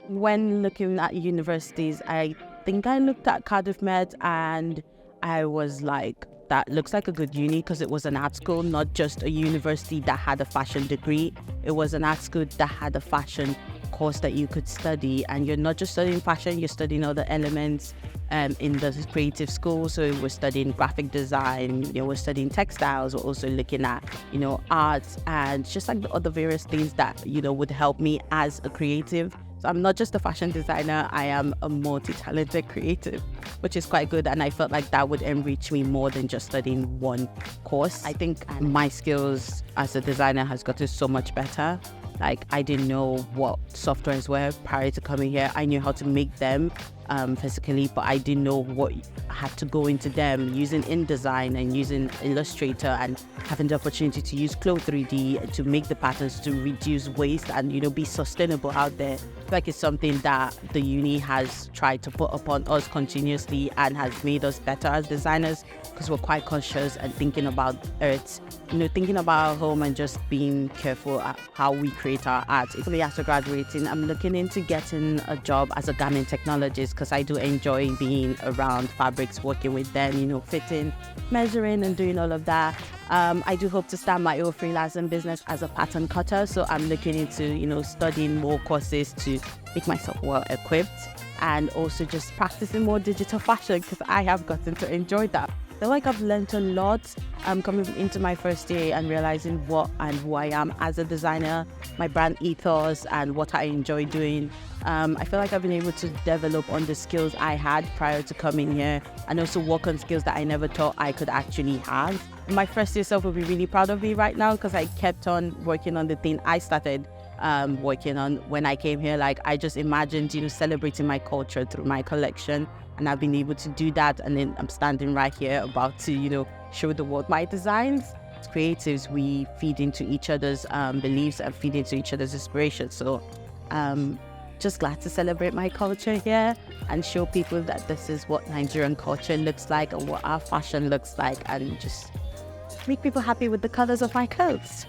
when looking at universities, I think I looked at Cardiff Met and I was like, that looks like a good uni, because it was an art school, not just a university that had a fashion degree. It was an art school that had a fashion course that you could study, and you're not just studying fashion, you're studying other elements in the creative school. So we're studying graphic design, we're studying textiles, we're also looking at art and just like the other various things that would help me as a creative. So I'm not just a fashion designer, I am a multi-talented creative, which is quite good. And I felt like that would enrich me more than just studying one course. I think my skills as a designer has gotten so much better. Like, I didn't know what softwares were prior to coming here. I knew how to make them physically, but I didn't know what I had to go into them, using InDesign and using Illustrator, and having the opportunity to use Clo 3D to make the patterns to reduce waste and be sustainable out there. Like, it's something that the uni has tried to put upon us continuously and has made us better as designers, because we're quite conscious and thinking about Earth, thinking about our home and just being careful at how we create our art. After graduating, I'm looking into getting a job as a garment technologist, because I do enjoy being around fabrics, working with them, fitting, measuring and doing all of that. I do hope to start my own freelancing business as a pattern cutter. So I'm looking into, studying more courses to make myself well equipped, and also just practicing more digital fashion, because I have gotten to enjoy that. I feel like I've learned a lot coming into my first year and realizing what and who I am as a designer, my brand ethos and what I enjoy doing. I feel like I've been able to develop on the skills I had prior to coming here, and also work on skills that I never thought I could actually have. My first year self will be really proud of me right now, because I kept on working on the thing I started working on when I came here. Like, I just imagined, celebrating my culture through my collection, and I've been able to do that. And then I'm standing right here about to, show the world my designs. As creatives, we feed into each other's beliefs and feed into each other's inspirations. So just glad to celebrate my culture here and show people that this is what Nigerian culture looks like and what our fashion looks like, and just make people happy with the colors of my coats.